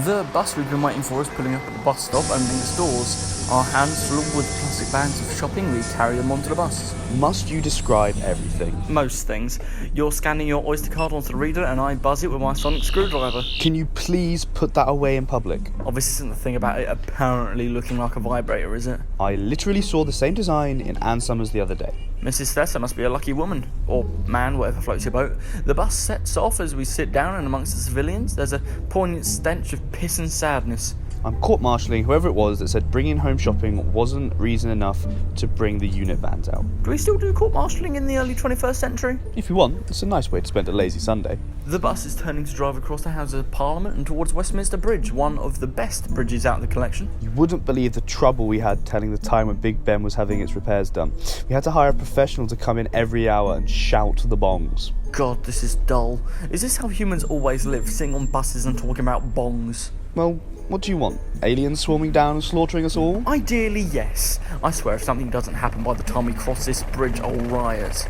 The bus we've been waiting for is pulling up at the bus stop, opening its doors. Our hands full with plastic bags of shopping, we carry them onto the bus. Must you describe everything? Most things. You're scanning your Oyster card onto the reader and I buzz it with my sonic screwdriver. Can you please put that away in public? Oh, this isn't the thing about it apparently looking like a vibrator, is it? I literally saw the same design in Ann Summers the other day. Mrs. Thesser must be a lucky woman. Or man, whatever floats your boat. The bus sets off as we sit down and amongst the civilians there's a poignant stench of piss and sadness. I'm court-martialling whoever it was that said bringing home shopping wasn't reason enough to bring the unit vans out. Do we still do court-martialling in the early 21st century? If you want, it's a nice way to spend a lazy Sunday. The bus is turning to drive across the Houses of Parliament and towards Westminster Bridge, one of the best bridges out of the collection. You wouldn't believe the trouble we had telling the time when Big Ben was having its repairs done. We had to hire a professional to come in every hour and shout the bongs. God, this is dull. Is this how humans always live, sitting on buses and talking about bongs? Well, what do you want? Aliens swarming down and slaughtering us all? Ideally, yes. I swear if something doesn't happen by the time we cross this bridge, I'll riot.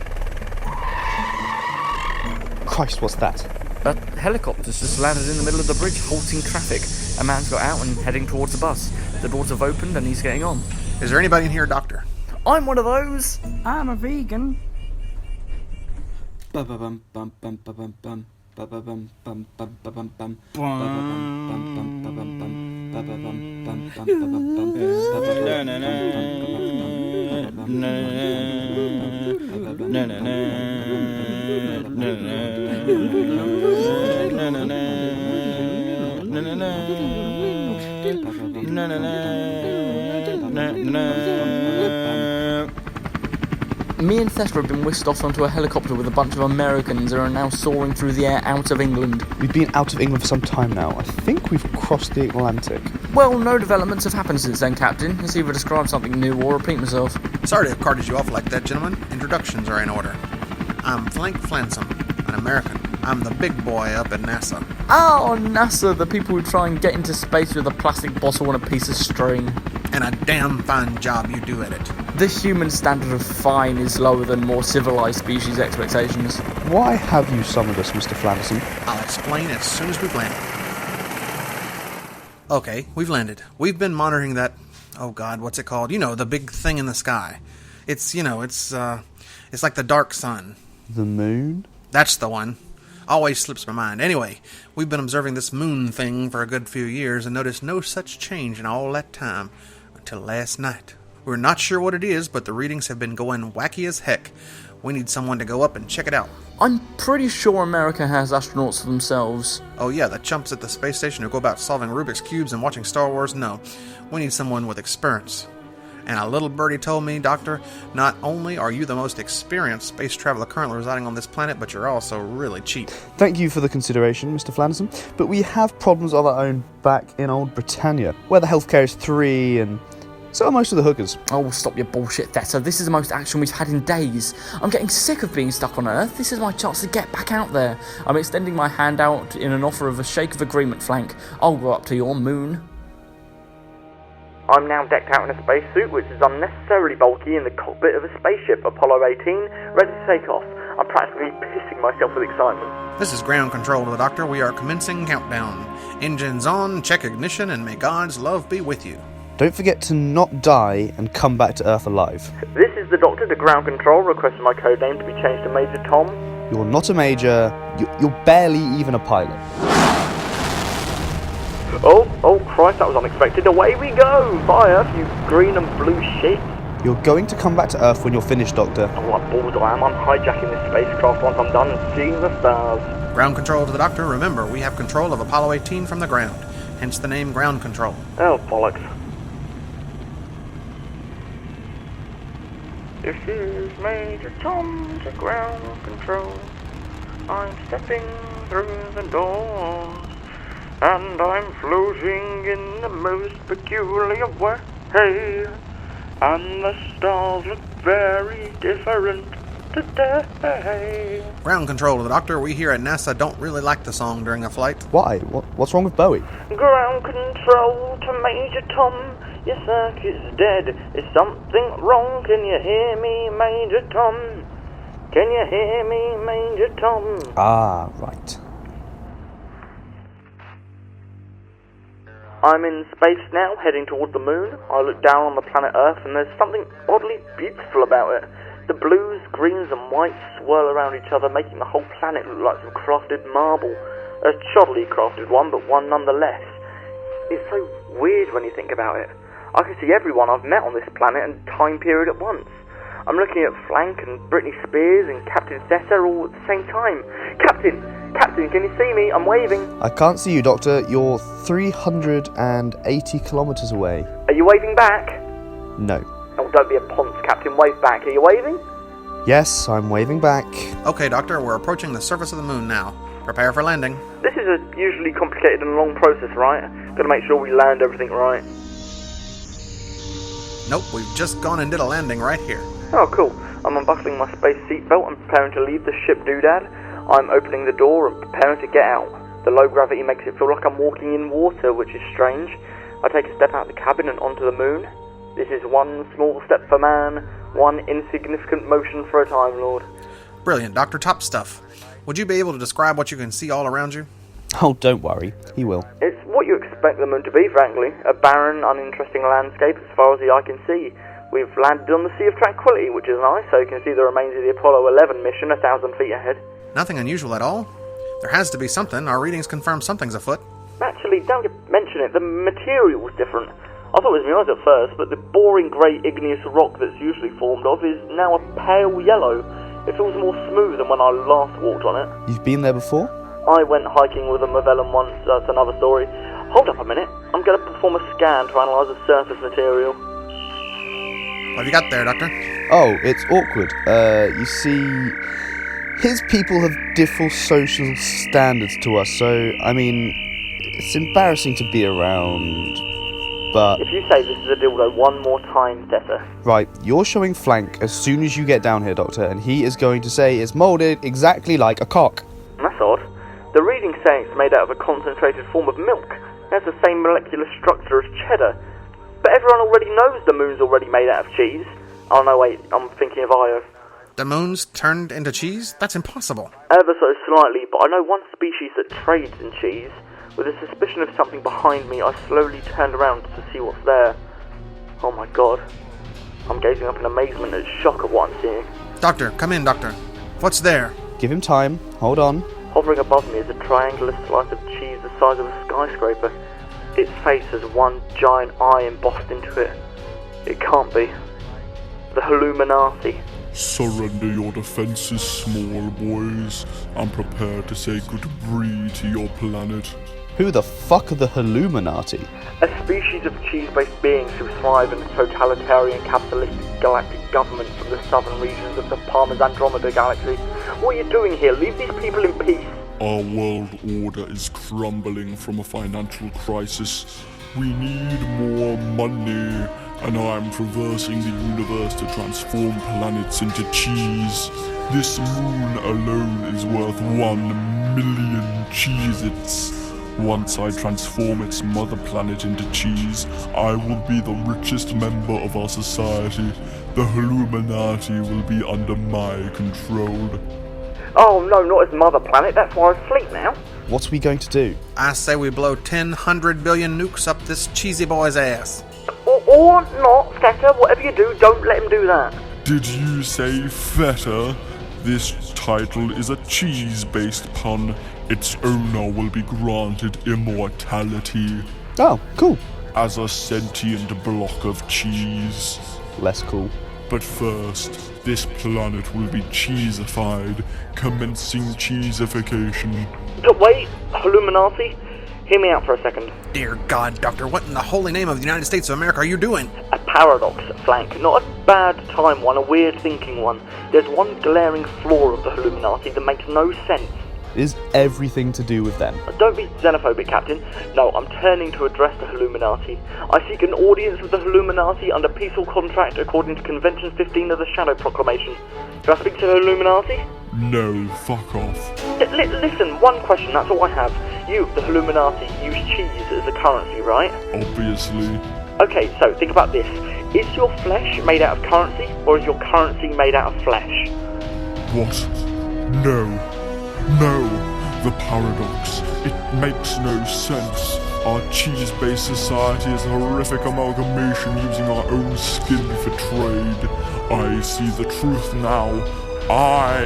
Christ, what's that? A helicopter's just landed in the middle of the bridge, halting traffic. A man's got out and heading towards the bus. The doors have opened and he's getting on. Is there anybody in here, Doctor? I'm one of those. I'm a vegan. Me and Thestra have been whisked off onto a helicopter with a bunch of Americans and are now soaring through the air out of England. We've been out of England for some time now. I think we've crossed the Atlantic. Well, no developments have happened since then, Captain. Let's either describe something new or repeat myself. Sorry to have carted you off like that, gentlemen. Introductions are in order. I'm Flank Flansome, an American. I'm the big boy up at NASA. Oh, NASA, the people who try and get into space with a plastic bottle and a piece of string. And a damn fine job you do at it. The human standard of fine is lower than more civilized species' expectations. Why have you summoned us, Mr. Flanderson? I'll explain as soon as we've landed. Okay, we've landed. We've been monitoring that... Oh God, what's it called? You know, the big thing in the sky. It's like the dark sun. The moon? That's the one. Always slips my mind. Anyway, we've been observing this moon thing for a good few years and noticed no such change in all that time until last night. We're not sure what it is, but the readings have been going wacky as heck. We need someone to go up and check it out. I'm pretty sure America has astronauts for themselves. Oh yeah, the chumps at the space station who go about solving Rubik's Cubes and watching Star Wars? No. We need someone with experience. And a little birdie told me, Doctor, not only are you the most experienced space traveler currently residing on this planet, but you're also really cheap. Thank you for the consideration, Mr. Flanderson, but we have problems of our own back in old Britannia, where the healthcare is free and so are most of the hookers. Oh, stop your bullshit, Theta. This is the most action we've had in days. I'm getting sick of being stuck on Earth. This is my chance to get back out there. I'm extending my hand out in an offer of a shake of agreement, Flank. I'll go up to your moon. I'm now decked out in a spacesuit, which is unnecessarily bulky, in the cockpit of a spaceship, Apollo 18, ready to take off. I'm practically pissing myself with excitement. This is ground control to the Doctor. We are commencing countdown. Engines on, check ignition, and may God's love be with you. Don't forget to not die and come back to Earth alive. This is the Doctor to ground control, requesting my code name to be changed to Major Tom. You're not a major, you're barely even a pilot. Oh Christ, that was unexpected. Away we go! Bye Earth, you green and blue shit. You're going to come back to Earth when you're finished, Doctor. Oh, what balls I am. I'm hijacking this spacecraft once I'm done and seeing the stars. Ground control to the Doctor. Remember, we have control of Apollo 18 from the ground. Hence the name ground control. Oh, bollocks. This is Major Tom to ground control. I'm stepping through the doors, and I'm floating in the most peculiar way. And the stars look very different today. Ground control to the Doctor. We here at NASA don't really like the song during a flight. Why? What's wrong with Bowie? Ground control to Major Tom. Your circuit's dead. Is something wrong? Can you hear me, Major Tom? Can you hear me, Major Tom? Ah, right. I'm in space now, heading towards the moon. I look down on the planet Earth and there's something oddly beautiful about it. The blues, greens and whites swirl around each other, making the whole planet look like some crafted marble. A shoddily crafted one, but one nonetheless. It's so weird when you think about it. I can see everyone I've met on this planet and time period at once. I'm looking at Flank and Britney Spears and Captain Theta all at the same time. Captain, can you see me? I'm waving. I can't see you, Doctor. You're 380 kilometres away. Are you waving back? No. Oh, don't be a ponce, Captain. Wave back. Are you waving? Yes, I'm waving back. Okay, Doctor, we're approaching the surface of the moon now. Prepare for landing. This is a usually complicated and long process, right? Gotta make sure we land everything right. Nope, we've just gone and did a landing right here. Oh, cool. I'm unbuckling my space seatbelt and preparing to leave the ship doodad. I'm opening the door and preparing to get out. The low gravity makes it feel like I'm walking in water, which is strange. I take a step out of the cabin and onto the moon. This is one small step for man, one insignificant motion for a Time Lord. Brilliant, Doctor. Top stuff. Would you be able to describe what you can see all around you? Oh, don't worry. He will. It's what you expect the moon to be, frankly. A barren, uninteresting landscape as far as the eye can see. We've landed on the Sea of Tranquility, which is nice, so you can see the remains of the Apollo 11 mission 1,000 feet ahead. Nothing unusual at all. There has to be something. Our readings confirm something's afoot. Actually, don't mention it, the material's different. I thought it was my eyes at first, but the boring grey igneous rock that's usually formed of is now a pale yellow. It feels more smooth than when I last walked on it. You've been there before? I went hiking with a Magellan once, that's another story. Hold up a minute, I'm going to perform a scan to analyse the surface material. What have you got there, Doctor? Oh, it's awkward. You see, his people have different social standards to us, so, I mean, it's embarrassing to be around, but... If you say this is a dildo one more time, Theta. Right, you're showing Flank as soon as you get down here, Doctor, and he is going to say it's moulded exactly like a cock. That's odd. The readings say it's made out of a concentrated form of milk. It has the same molecular structure as cheddar. But everyone already knows the moon's already made out of cheese. Oh no, wait, I'm thinking of Io. The moon's turned into cheese? That's impossible. Ever so slightly, but I know one species that trades in cheese. With a suspicion of something behind me, I slowly turned around to see what's there. Oh my god. I'm gazing up in amazement and shock at what I'm seeing. Doctor, come in, Doctor. What's there? Give him time. Hold on. Hovering above me is a triangular slice of cheese the size of a skyscraper. Its face has one giant eye embossed into it. It can't be. The Hallouminati. Surrender your defenses, small boys, and prepare to say goodbye to your planet. Who the fuck are the Hallouminati? A species of cheese-based beings who thrive in a totalitarian capitalistic galactic government from the southern regions of the Palmer's Andromeda galaxy. What are you doing here? Leave these people in peace. Our world order is crumbling from a financial crisis. We need more money, and I'm traversing the universe to transform planets into cheese. This moon alone is worth 1 million Cheez-Its. Once I transform its mother planet into cheese, I will be the richest member of our society. The Hallouminati will be under my control. Oh no, not his mother planet, that's why I'm asleep now. What are we going to do? I say we blow 100 billion nukes up this cheesy boy's ass. Or not, Theta, whatever you do, don't let him do that. Did you say feta? This title is a cheese-based pun. Its owner will be granted immortality Oh, cool. as a sentient block of cheese. Less cool. But first, this planet will be cheesified, commencing cheesification. Wait, Hallouminati, hear me out for a second. Dear God, Doctor, what in the holy name of the United States of America are you doing? A paradox, Flank. Not a bad time one, a weird thinking one. There's one glaring flaw of the Hallouminati that makes no sense. Is everything to do with them? Don't be xenophobic, Captain. No, I'm turning to address the Hallouminati. I seek an audience with the Hallouminati under peaceful contract according to Convention 15 of the Shadow Proclamation. Do I speak to the Hallouminati? No, fuck off. Listen, one question, that's all I have. You, the Hallouminati, use cheese as a currency, right? Obviously. Okay, so think about this. Is your flesh made out of currency, or is your currency made out of flesh? What? No. No. The paradox. It makes no sense. Our cheese-based society is a horrific amalgamation using our own skin for trade. I see the truth now. I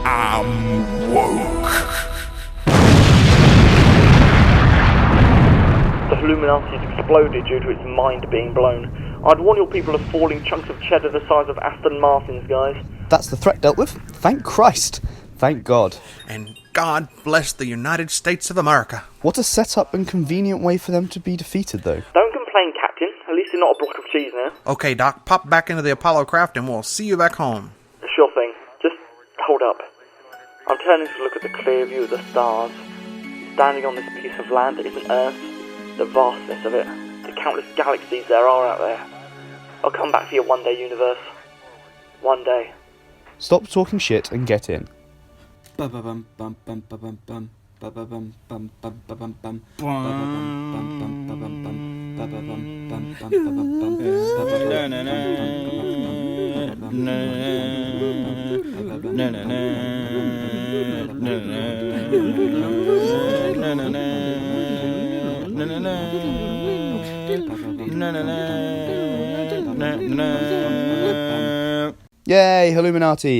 am woke. The Hallouminati has exploded due to its mind being blown. I'd warn your people of falling chunks of cheddar the size of Aston Martins, guys. That's the threat dealt with. Thank Christ. Thank God. And God bless the United States of America. What a set-up and convenient way for them to be defeated, though. Don't complain, Captain. At least you're not a block of cheese now. Okay, Doc, pop back into the Apollo craft and we'll see you back home. Sure thing. Just hold up. I'm turning to look at the clear view of the stars. Standing on this piece of land that isn't Earth, the vastness of it, the countless galaxies there are out there. I'll come back for you one day, universe. One day. Stop talking shit and get in. Yay, Hallouminati!